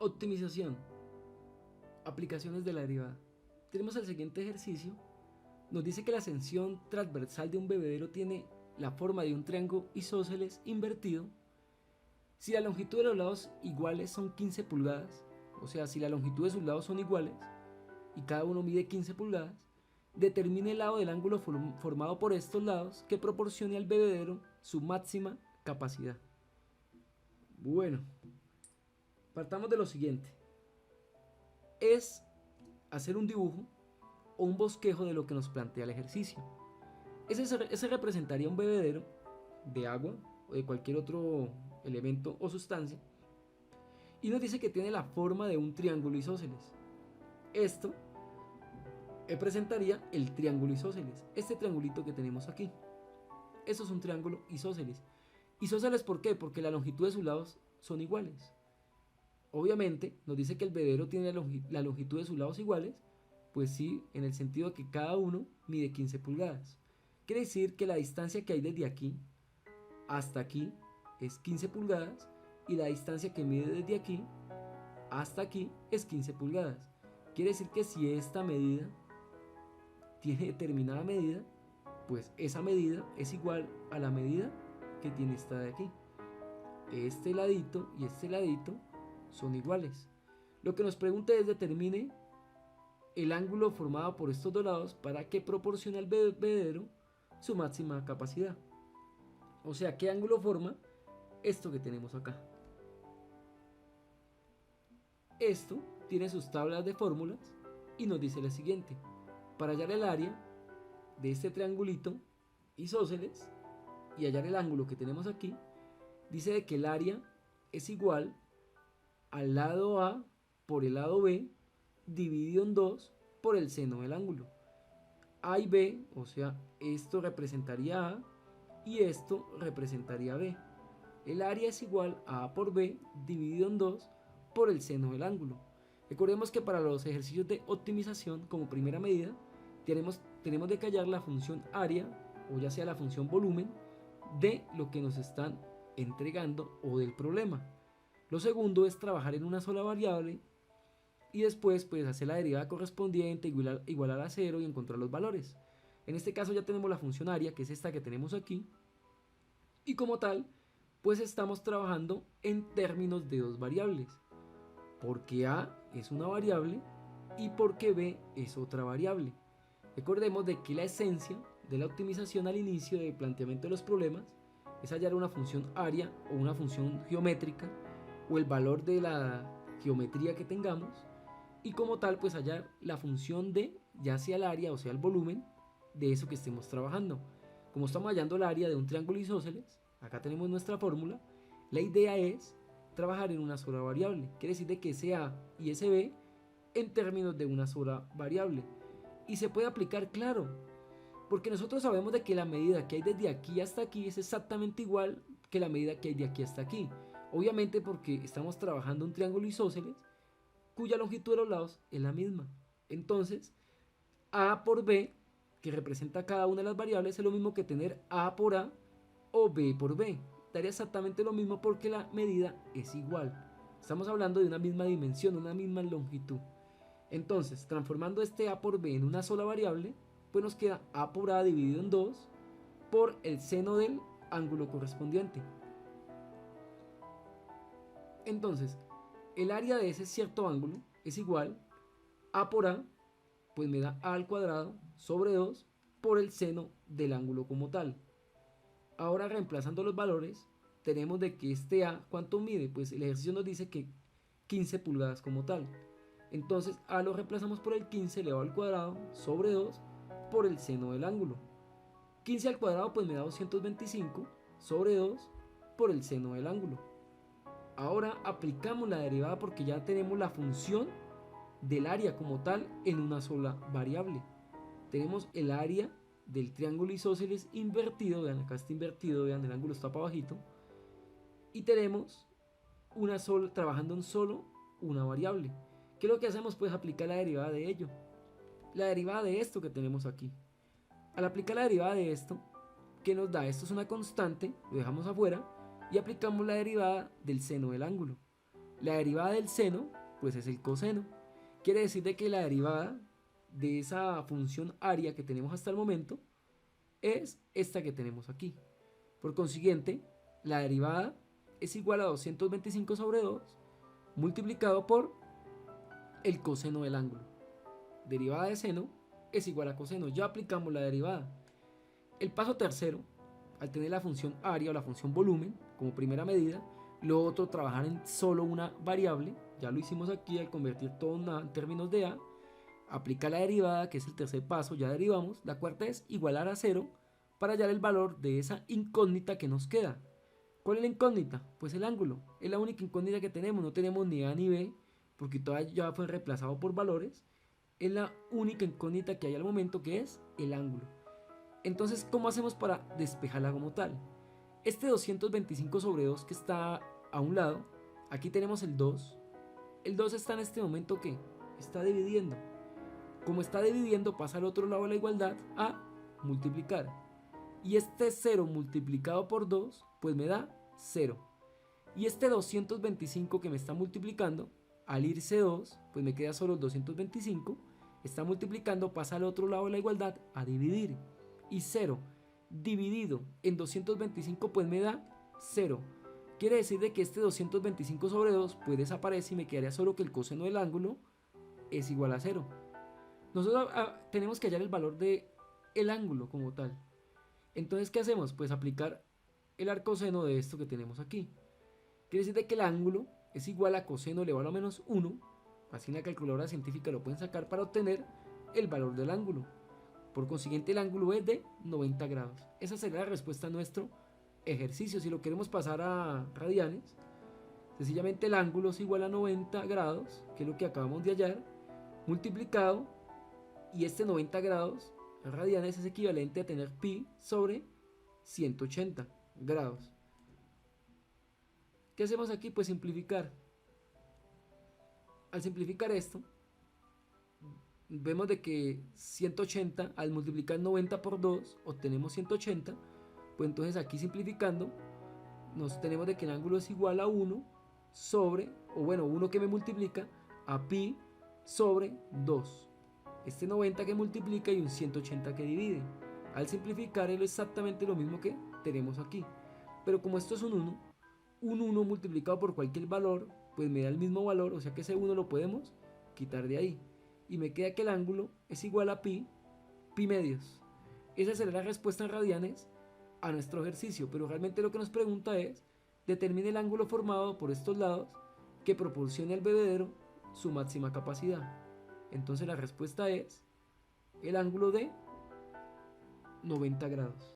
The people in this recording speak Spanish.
Optimización. Aplicaciones de la derivada. Tenemos el siguiente ejercicio. Nos dice que la sección transversal de un bebedero tiene la forma de un triángulo isósceles invertido. Si la longitud de los lados iguales son 15 pulgadas, o sea, si la longitud de sus lados son iguales y cada uno mide 15 pulgadas, determine el lado del ángulo formado por estos lados que proporcione al bebedero su máxima capacidad. Bueno, partamos de lo siguiente. Es hacer un dibujo o un bosquejo de lo que nos plantea el ejercicio. Ese representaría un bebedero de agua o de cualquier otro elemento o sustancia y nos dice que tiene la forma de un triángulo isósceles. Esto representaría el triángulo isósceles, este triangulito que tenemos aquí. Eso es un triángulo isósceles. ¿Isósceles por qué? Porque la longitud de sus lados son iguales. Obviamente nos dice que el bebedero tiene la longitud de sus lados iguales, pues sí, en el sentido de que cada uno mide 15 pulgadas. Quiere decir que la distancia que hay desde aquí hasta aquí es 15 pulgadas y la distancia que mide desde aquí hasta aquí es 15 pulgadas. Quiere decir que si esta medida tiene determinada medida, pues esa medida es igual a la medida que tiene esta de aquí. Este ladito y este ladito son iguales. Lo que nos pregunta es determine el ángulo formado por estos dos lados para que proporcione al bebedero su máxima capacidad. O sea, ¿qué ángulo forma esto que tenemos acá? Esto tiene sus tablas de fórmulas y nos dice lo siguiente. Para hallar el área de este triangulito isósceles y hallar el ángulo que tenemos aquí, dice de que el área es igual al lado A por el lado B dividido en 2 por el seno del ángulo. A y B, o sea, esto representaría A y esto representaría B. El área es igual a A por B dividido en 2 por el seno del ángulo. Recordemos que para los ejercicios de optimización, como primera medida, tenemos de que hallar la función área, o ya sea la función volumen, de lo que nos están entregando o del problema. Lo segundo es trabajar en una sola variable y después pues hacer la derivada correspondiente, igualar a 0 y encontrar los valores. En este caso ya tenemos la función área, que es esta que tenemos aquí, y como tal pues estamos trabajando en términos de dos variables, porque A es una variable y porque B es otra variable. Recordemos de que la esencia de la optimización al inicio del planteamiento de los problemas es hallar una función área o una función geométrica o el valor de la geometría que tengamos y como tal pues hallar la función de ya sea el área o sea el volumen de eso que estemos trabajando. Como estamos hallando el área de un triángulo isósceles, acá tenemos nuestra fórmula, la idea es trabajar en una sola variable, quiere decir de que ese A y ese B en términos de una sola variable. Y se puede aplicar, claro, porque nosotros sabemos de que la medida que hay desde aquí hasta aquí es exactamente igual que la medida que hay de aquí hasta aquí. Obviamente porque estamos trabajando un triángulo isósceles cuya longitud de los lados es la misma. Entonces, A por B, que representa cada una de las variables, es lo mismo que tener A por A o B por B. Daría exactamente lo mismo porque la medida es igual. Estamos hablando de una misma dimensión, una misma longitud. Entonces, transformando este A por B en una sola variable, pues nos queda A por A dividido en 2 por el seno del ángulo correspondiente. Entonces, el área de ese cierto ángulo es igual A por A, pues me da A al cuadrado sobre 2 por el seno del ángulo como tal. Ahora reemplazando los valores, tenemos de que este A, ¿cuánto mide? Pues el ejercicio nos dice que 15 pulgadas como tal. Entonces A lo reemplazamos por el 15 elevado al cuadrado sobre 2 por el seno del ángulo. 15 al cuadrado pues me da 225 sobre 2 por el seno del ángulo. Ahora aplicamos la derivada porque ya tenemos la función del área como tal en una sola variable. Tenemos el área del triángulo isósceles invertido, vean acá está invertido, vean el ángulo está para bajito, y tenemos trabajando en solo una variable. ¿Qué es lo que hacemos? Pues aplicar la derivada de ello, la derivada de esto que tenemos aquí. Al aplicar la derivada de esto, ¿qué nos da? Esto es una constante, lo dejamos afuera y aplicamos la derivada del seno del ángulo. La derivada del seno, pues es el coseno. Quiere decir de que la derivada de esa función área que tenemos hasta el momento es esta que tenemos aquí. Por consiguiente, la derivada es igual a 225 sobre 2 multiplicado por el coseno del ángulo. Derivada de seno es igual a coseno. Ya aplicamos la derivada. El paso tercero, al tener la función área o la función volumen como primera medida, lo otro trabajar en solo una variable. Ya lo hicimos aquí al convertir todo en términos de A. Aplica la derivada, que es el tercer paso, ya derivamos. La cuarta es igualar a 0 para hallar el valor de esa incógnita que nos queda. ¿Cuál es la incógnita? Pues el ángulo. Es la única incógnita que tenemos. No tenemos ni A ni B, porque todo ya fue reemplazado por valores. Es la única incógnita que hay al momento, que es el ángulo. Entonces, ¿cómo hacemos para despejarla como tal? Este 225 sobre 2 que está a un lado, aquí tenemos el 2. El 2 está en este momento que está dividiendo. Como está dividiendo, pasa al otro lado de la igualdad a multiplicar. Y este 0 multiplicado por 2, pues me da 0. Y este 225 que me está multiplicando, al irse 2, pues me queda solo el 225. Está multiplicando, pasa al otro lado de la igualdad a dividir. Y 0 dividido en 225 pues me da 0. Quiere decir de que este 225 sobre 2 pues desaparece y me quedaría solo que el coseno del ángulo es igual a 0. Nosotros tenemos que hallar el valor de el ángulo como tal. Entonces, ¿qué hacemos? Pues aplicar el arcoseno de esto que tenemos aquí. Quiere decir de que el ángulo es igual a coseno elevado a menos 1. Así en la calculadora científica lo pueden sacar para obtener el valor del ángulo. Por consiguiente, el ángulo es de 90 grados. Esa sería la respuesta a nuestro ejercicio. Si lo queremos pasar a radianes, sencillamente el ángulo es igual a 90 grados, que es lo que acabamos de hallar, multiplicado, y este 90 grados radianes es equivalente a tener pi sobre 180 grados. ¿Qué hacemos aquí? Pues simplificar. Al simplificar esto, vemos de que 180 al multiplicar 90 por 2 obtenemos 180. Pues entonces aquí simplificando nos tenemos de que el ángulo es igual a 1 sobre, o bueno, 1 que me multiplica a pi sobre 2. Este 90 que multiplica y un 180 que divide. Al simplificar es exactamente lo mismo que tenemos aquí. Pero como esto es un 1 multiplicado por cualquier valor, pues me da el mismo valor, o sea que ese 1 lo podemos quitar de ahí. Y me queda que el ángulo es igual a pi medios. Esa será la respuesta en radianes a nuestro ejercicio, pero realmente lo que nos pregunta es, determine el ángulo formado por estos lados que proporcione al bebedero su máxima capacidad. Entonces la respuesta es el ángulo de 90 grados.